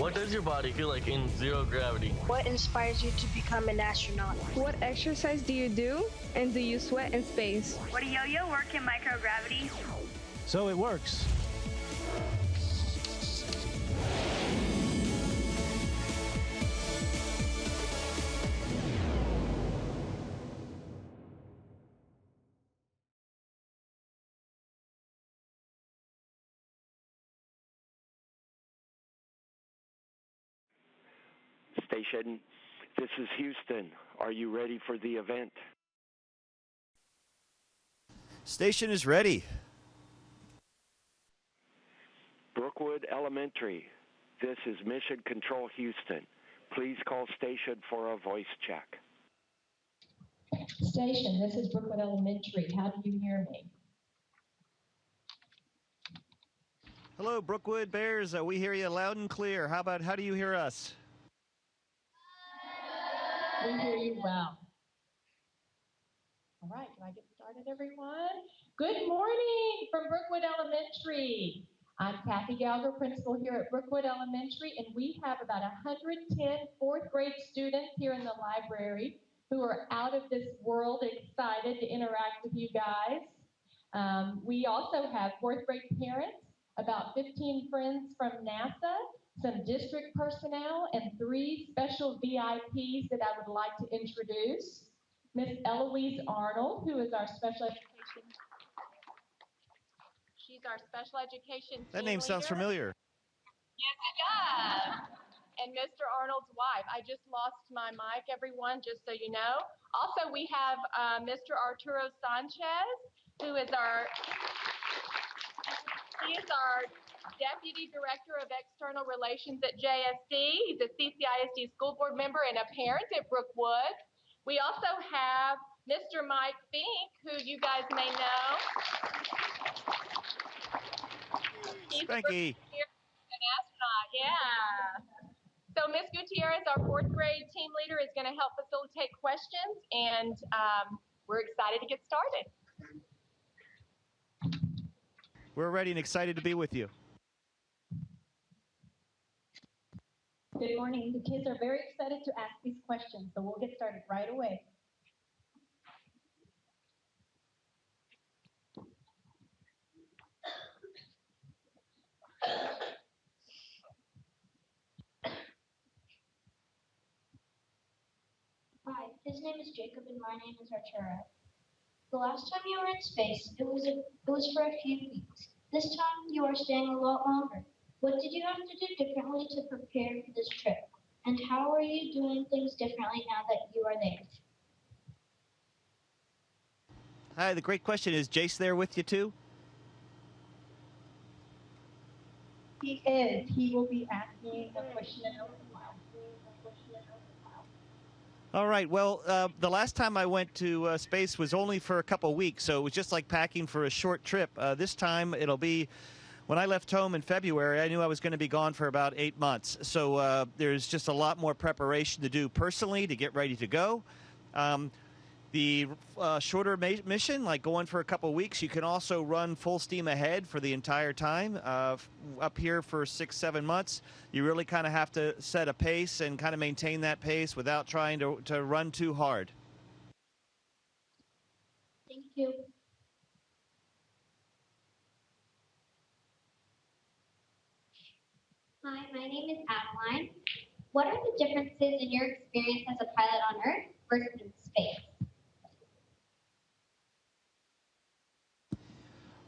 What does your body feel like in zero gravity? What inspires you to become an astronaut? What exercise do you do? And do you sweat in space? Would a yo-yo work in microgravity? So it works. Station, this is Houston. Are you ready for the event? Station is ready. Brookwood Elementary, this is Mission Control Houston. Please call station for a voice check. Station, this is Brookwood Elementary. How do you hear me? Hello, Brookwood Bears. We hear you loud and clear. How do you hear us? We hear you well. All right, can I get started, everyone? Good morning from Brookwood Elementary. I'm Kathy Gallagher, principal here at Brookwood Elementary, and we have about 110 fourth grade students here in the library who are out of this world excited to interact with you guys. We also have fourth grade parents, about 15 friends from NASA, some district personnel, and 3 special VIPs that I would like to introduce. Miss Eloise Arnold, who is our special education. She's our special education team That name sounds leader. familiar. Yes, it does. And Mr. Arnold's wife. I just lost my mic, everyone, just so you know. Also, we have Mr. Arturo Sanchez, who is our Deputy Director of External Relations at JSD. He's a CCISD school board member and a parent at Brookwood. We also have Mr. Mike Fink, who you guys may know. He's Spanky. an astronaut, yeah. So Ms. Gutierrez, our fourth grade team leader, is going to help facilitate questions, and we're excited to get started. We're ready and excited to be with you. Good morning. The kids are very excited to ask these questions, so we'll get started right away. Hi, his name is Jacob and my name is Arturo. The last time you were in space, it was for a few weeks. This time you are staying a lot longer. What did you have to do differently to prepare for this trip? And how are you doing things differently now that you are there? Hi, the great question is Jace there with you too? He is. He will be asking a question in a little while. All right. Well, the last time I went to space was only for a couple weeks, so it was just like packing for a short trip. This time it'll be, when I left home in February, I knew I was going to be gone for about 8 months. So there's just a lot more preparation to do personally to get ready to go. The shorter mission, like going for a couple weeks, you can also run full steam ahead for the entire time. Up here for 6-7 months, you really kind of have to set a pace and kind of maintain that pace without trying to run too hard. Thank you. Hi, my name is Adeline. What are the differences in your experience as a pilot on Earth versus in space?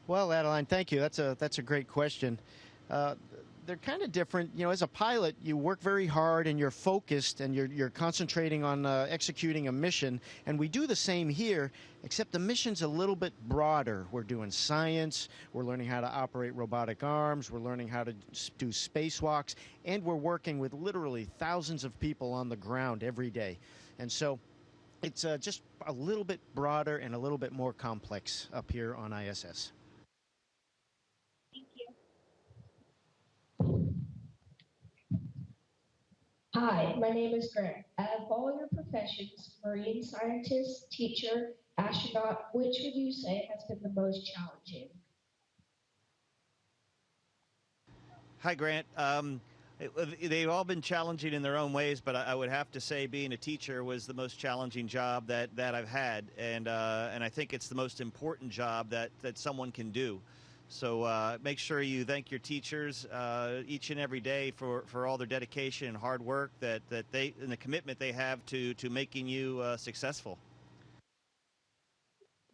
Well, Adeline, thank you. That's a great question. They're kind of different. You know, as a pilot, you work very hard and you're focused and you're concentrating on executing a mission. And we do the same here, except the mission's a little bit broader. We're doing science. We're learning how to operate robotic arms. We're learning how to do spacewalks. And we're working with literally thousands of people on the ground every day. And so it's just a little bit broader and a little bit more complex up here on ISS. Thank you. Hi, my name is Grant. Out of all your professions, marine scientist, teacher, astronaut, which would you say has been the most challenging? Hi, Grant. They've all been challenging in their own ways, but I would have to say being a teacher was the most challenging job that I've had, and I think it's the most important job that someone can do. So make sure you thank your teachers each and every day for all their dedication and hard work that they and the commitment they have to making you successful.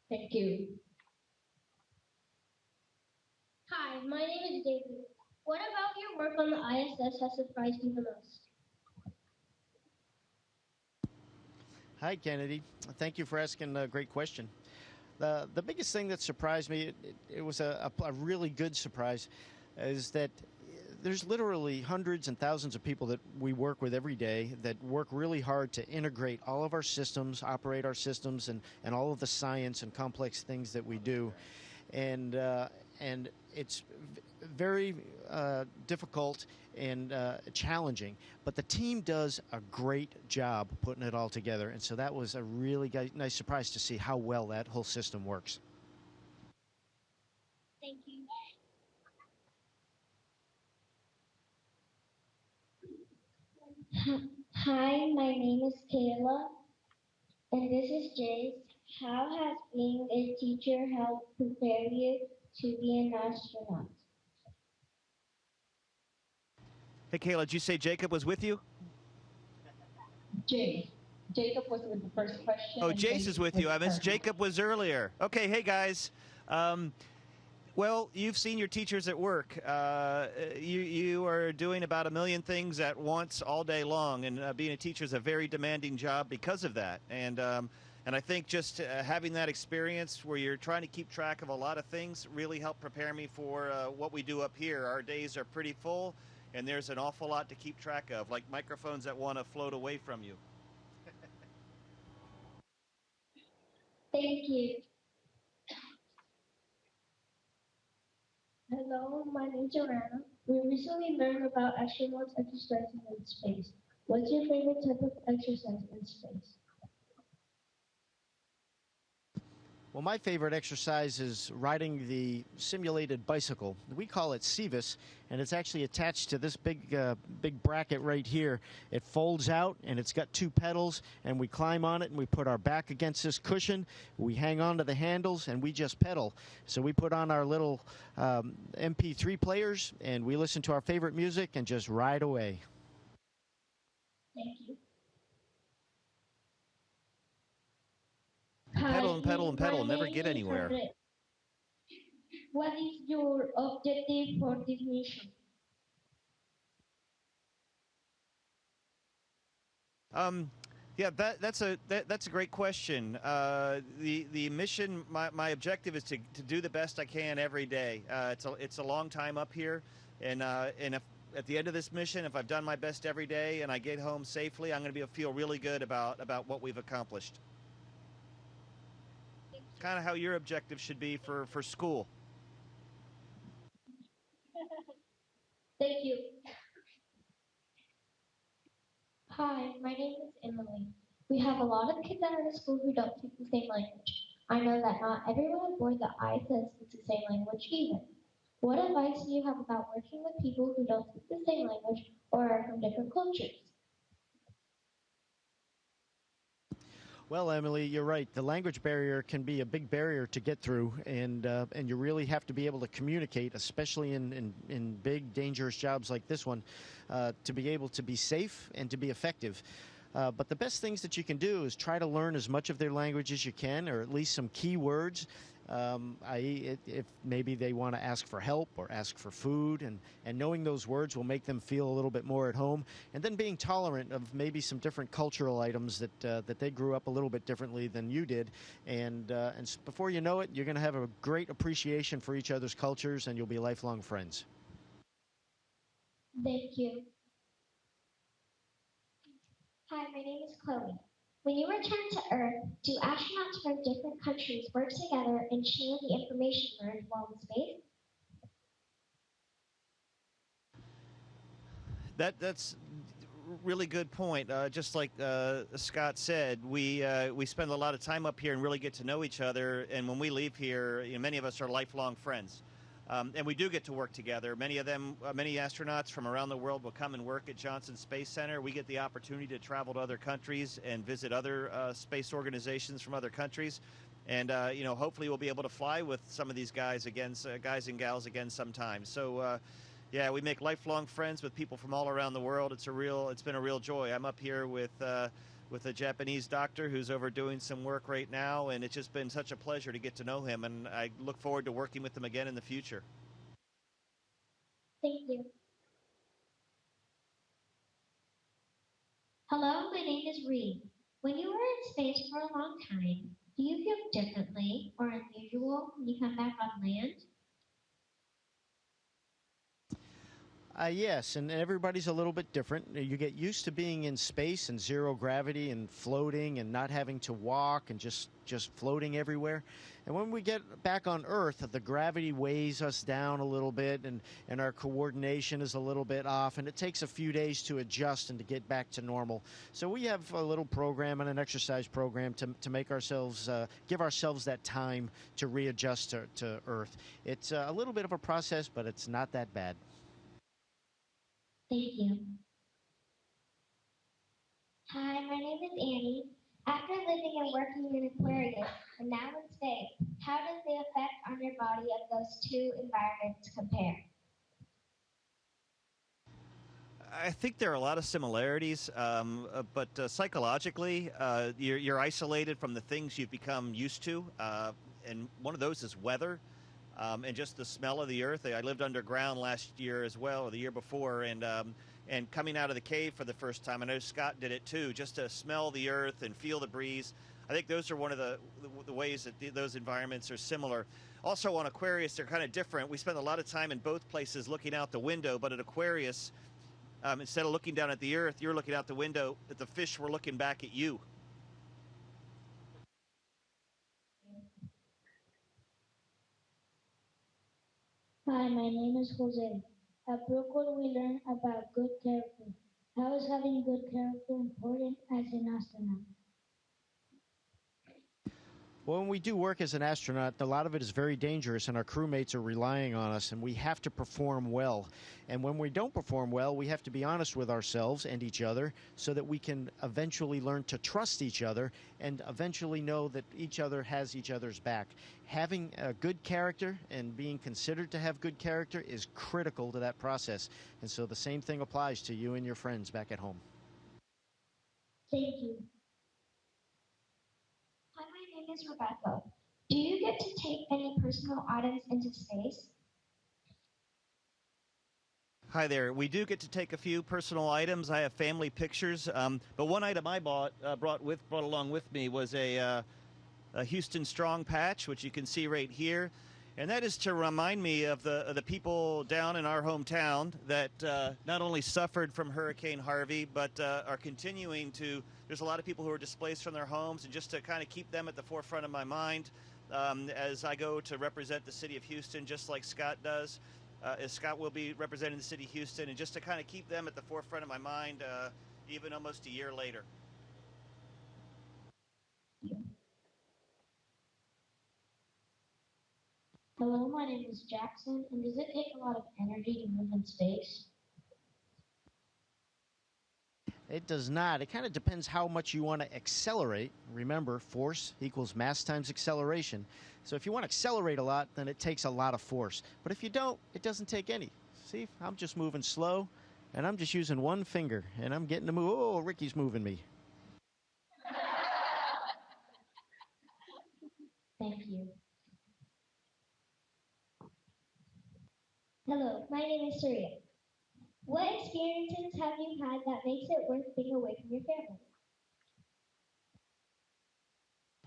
Thank you. Hi, my name is David. What about your work on the ISS has surprised you the most? Hi, Kennedy. Thank you for asking a great question. The biggest thing that surprised me, it was a really good surprise, is that there's literally hundreds and thousands of people that we work with every day that work really hard to integrate all of our systems, operate our systems, and all of the science and complex things that we do. And it's very difficult and challenging, but the team does a great job putting it all together, and so that was a really nice surprise to see how well that whole system works. Thank you. Hi, my name is Kayla, and this is Jace. How has being a teacher helped prepare you to be an astronaut? Hey, Kayla, did you say Jacob was with you? Jacob was with the first question. Oh, Jace is with you. I missed Jacob was earlier. Okay, hey guys. Well, you've seen your teachers at work. You are doing about 1 million things at once all day long, and being a teacher is a very demanding job because of that. And I think just having that experience where you're trying to keep track of a lot of things really helped prepare me for what we do up here. Our days are pretty full, and there's an awful lot to keep track of, like microphones that want to float away from you. Thank you. Hello, my name is Joanna. We recently learned about astronauts exercising in space. What's your favorite type of exercise in space? Well, my favorite exercise is riding the simulated bicycle. We call it Cevis, and it's actually attached to this big bracket right here. It folds out, and it's got 2 pedals, and we climb on it, and we put our back against this cushion. We hang on to the handles, and we just pedal. So we put on our little MP3 players, and we listen to our favorite music and just ride away. Thank you. Pedal and pedal and pedal, never get anywhere. What is your objective for this mission? Yeah, that's a great question. The mission, my objective is to do the best I can every day. It's a long time up here, and if at the end of this mission, if I've done my best every day and I get home safely, I'm going to feel really good about what we've accomplished. Kind of how your objective should be for school. Thank you. Hi, my name is Emily. We have a lot of kids at our school who don't speak the same language. I know that not everyone aboard the ISS speaks the same language either. What advice do you have about working with people who don't speak the same language or are from different cultures? Well, Emily, you're right. The language barrier can be a big barrier to get through, and you really have to be able to communicate, especially in big, dangerous jobs like this one, to be able to be safe and to be effective. But the best things that you can do is try to learn as much of their language as you can, or at least some key words. If maybe they want to ask for help or ask for food, and knowing those words will make them feel a little bit more at home, and then being tolerant of maybe some different cultural items that they grew up a little bit differently than you did, and before you know it, you're going to have a great appreciation for each other's cultures, and you'll be lifelong friends. Thank you. Hi, my name is Chloe. When you return to Earth, do astronauts from different countries work together and share the information learned while in space? That's really good point. Just like Scott said, we spend a lot of time up here and really get to know each other. And when we leave here, many of us are lifelong friends. And we do get to work together. Many of them, many astronauts from around the world will come and work at Johnson Space Center. We get the opportunity to travel to other countries and visit other space organizations from other countries. And, you know, hopefully we'll be able to fly with some of these guys again, guys and gals again sometime. So, yeah, we make lifelong friends with people from all around the world. It's been a real joy. I'm up here with a Japanese doctor who's over doing some work right now, and it's just been such a pleasure to get to know him, and I look forward to working with him again in the future. Thank you. Hello, my name is Reed. When you are in space for a long time, do you feel differently or unusual when you come back on land? Yes, and everybody's a little bit different. You get used to being in space and zero gravity and floating and not having to walk and just floating everywhere. And when we get back on Earth, the gravity weighs us down a little bit, and our coordination is a little bit off, and it takes a few days to adjust and to get back to normal. So we have a little program and an exercise program to make ourselves, give ourselves that time to readjust to Earth. It's a little bit of a process, but it's not that bad. Thank you. Hi, my name is Annie. After living and working in aquarium and now in space, how does the effect on your body of those two environments compare? I think there are a lot of similarities, but psychologically, you're isolated from the things you've become used to, and one of those is weather. And just the smell of the earth. I lived underground last year as well, or the year before, and coming out of the cave for the first time, I know Scott did it too, just to smell the earth and feel the breeze. I think those are one of the ways that those environments are similar. Also on Aquarius, they're kind of different. We spend a lot of time in both places looking out the window, but at Aquarius, instead of looking down at the earth, you're looking out the window, that the fish were looking back at you. Hi, my name is Jose. At Brookwood, we learn about good character. How is having good character important as an astronaut? Well, when we do work as an astronaut, a lot of it is very dangerous, and our crewmates are relying on us, and we have to perform well. And when we don't perform well, we have to be honest with ourselves and each other so that we can eventually learn to trust each other and eventually know that each other has each other's back. Having a good character and being considered to have good character is critical to that process. And so the same thing applies to you and your friends back at home. Thank you. Hi, my name is Rebecca. Do you get to take any personal items into space? Hi there. We do get to take a few personal items. I have family pictures, but one item I brought along with me was a Houston Strong patch, which you can see right here, and that is to remind me of the people down in our hometown that not only suffered from Hurricane Harvey, but are continuing to. There's a lot of people who are displaced from their homes, and just to kind of keep them at the forefront of my mind as I go to represent the city of Houston, just like Scott does. As Scott will be representing the city of Houston, and just to kind of keep them at the forefront of my mind, even almost a year later. Hello, my name is Jackson, and does it take a lot of energy to move in space? It does not. It kind of depends how much you want to accelerate. Remember, force equals mass times acceleration. So if you want to accelerate a lot, then it takes a lot of force. But if you don't, it doesn't take any. See, I'm just moving slow, and I'm just using one finger, and I'm getting to move. Oh, Ricky's moving me. Thank you. Hello, my name is Surya. What experiences have you had that makes it worth being away from your family?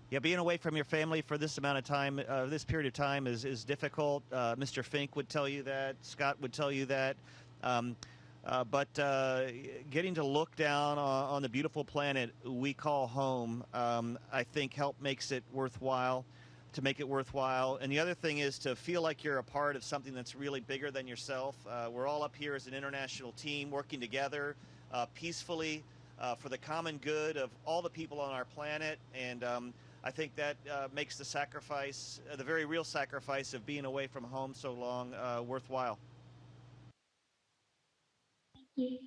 Yeah, being away from your family for this amount of time, this period of time is difficult. Mr. Fink would tell you that. Scott would tell you that. But getting to look down on the beautiful planet we call home, I think makes it worthwhile, to make it worthwhile. And the other thing is to feel like you're a part of something that's really bigger than yourself. We're all up here as an international team working together peacefully for the common good of all the people on our planet. And I think that makes the sacrifice, the very real sacrifice of being away from home so long, worthwhile. Thank you.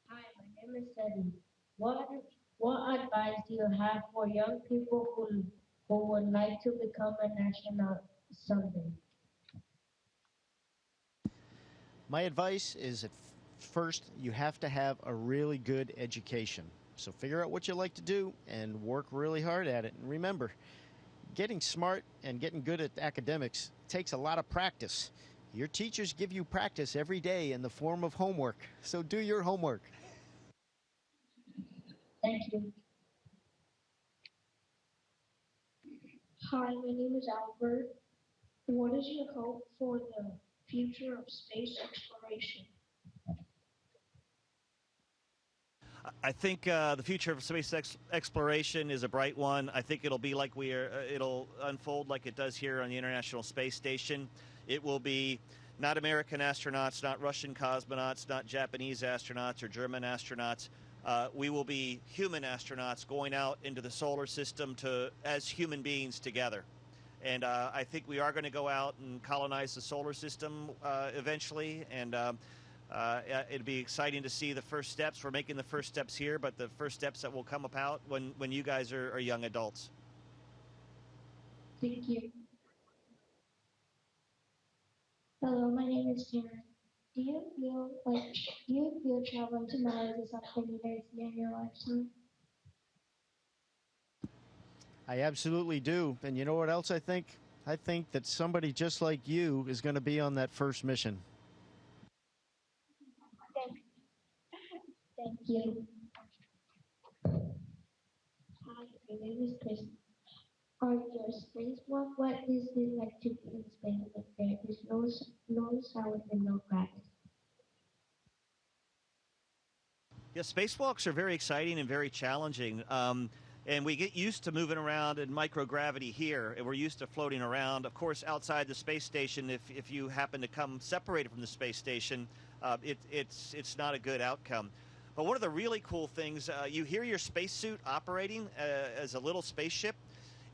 Hi, my name is Eddie. What advice do you have for young people who would like to become an astronaut someday? My advice is at first, you have to have a really good education. So figure out what you like to do and work really hard at it. And remember, getting smart and getting good at academics takes a lot of practice. Your teachers give you practice every day in the form of homework. So do your homework. Thank you. Hi, my name is Albert. What is your hope for the future of space exploration? I think the future of space exploration is a bright one. I think it'll be like it'll unfold like it does here on the International Space Station. It will be not American astronauts, not Russian cosmonauts, not Japanese astronauts or German astronauts. We will be human astronauts going out into the solar system as human beings together. And I think we are going to go out and colonize the solar system eventually. And it'd be exciting to see the first steps. We're making the first steps here, but the first steps that will come about when you guys are young adults. Thank you. Hello, my name is Karen. Do you feel traveling to Mars is something that is near your lifetime? I absolutely do. And you know what else I think? I think that somebody just like you is going to be on that first mission. Thank you. Hi, my name is Chris. Are your spacewalk? What is it like to be in space if there is no sound and no gravity? Yeah, spacewalks are very exciting and very challenging. And we get used to moving around in microgravity here, and we're used to floating around. Of course, outside the space station, if you happen to come separated from the space station, it's not a good outcome. But one of the really cool things, you hear your spacesuit operating as a little spaceship,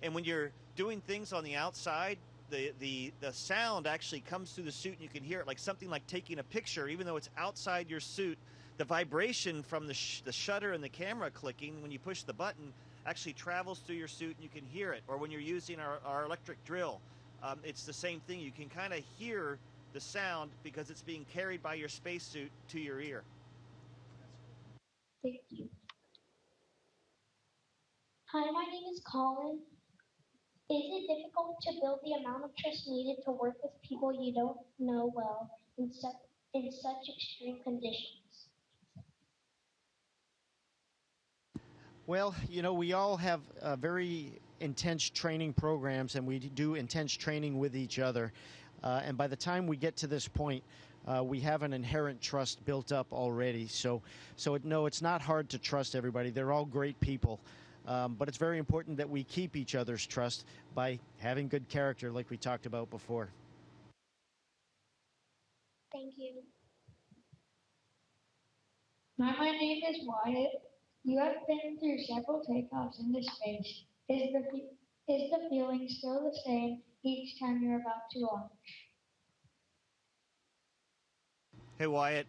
and when you're doing things on the outside, the sound actually comes through the suit, and you can hear it like something like taking a picture, even though it's outside your suit. The vibration from the shutter and the camera clicking when you push the button actually travels through your suit and you can hear it. Or when you're using our electric drill, it's the same thing. You can kind of hear the sound because it's being carried by your spacesuit to your ear. Thank you. Hi, my name is Colin. Is it difficult to build the amount of trust needed to work with people you don't know well in such extreme conditions? Well, you know, we all have very intense training programs, and we do intense training with each other. And by the time we get to this point, we have an inherent trust built up already. So no, it's not hard to trust everybody. They're all great people. But it's very important that we keep each other's trust by having good character, like we talked about before. Thank you. Hi, my name is Wyatt. You have been through several takeoffs into space. Is the feeling still the same each time you're about to launch? Hey, Wyatt,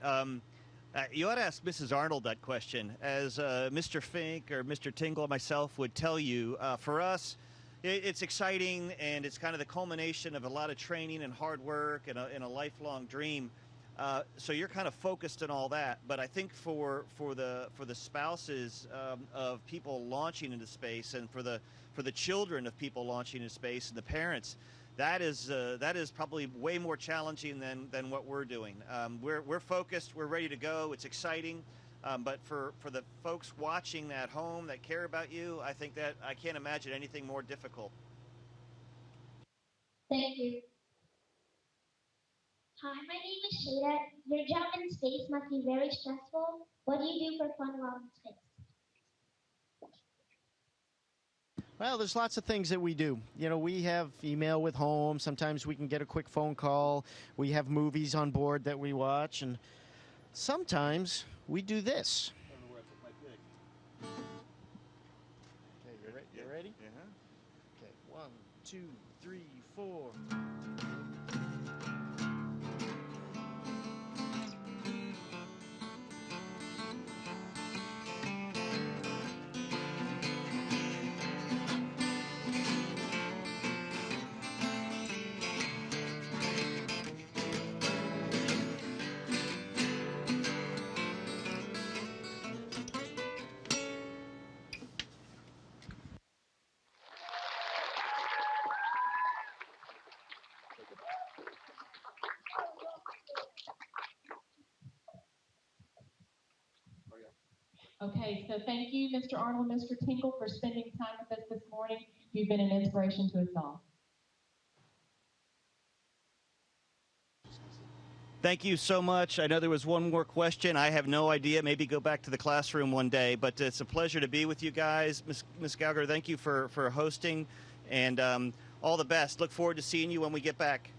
you ought to ask Mrs. Arnold that question. As Mr. Fink or Mr. Tingle and myself would tell you, for us, it's exciting, and it's kind of the culmination of a lot of training and hard work and a lifelong dream. So you're kind of focused on all that. But I think for the spouses of people launching into space, and for the children of people launching into space, and the parents, that is probably way more challenging than what we're doing. We're focused. We're ready to go. It's exciting. But for the folks watching at home that care about you, I think that I can't imagine anything more difficult. Thank you. Hi, my name is Shada. Your job in space must be very stressful. What do you do for fun while in space? Well, there's lots of things that we do. You know, we have email with home. Sometimes we can get a quick phone call. We have movies on board that we watch. And sometimes we do this. ready? Yeah. Okay, 1, 2, 3, 4. Okay, so thank you, Mr. Arnold, Mr. Tinkle, for spending time with us this morning. You've been an inspiration to us all. Thank you so much. I know there was one more question. I have no idea. Maybe go back to the classroom one day. But it's a pleasure to be with you guys. Ms. Gallagher, thank you for hosting. And all the best. Look forward to seeing you when we get back.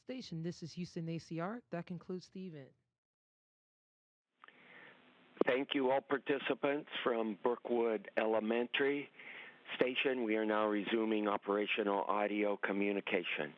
Station, this is Houston ACR. That concludes the event. Thank you, all participants from Brookwood Elementary. Station, we are now resuming operational audio communication.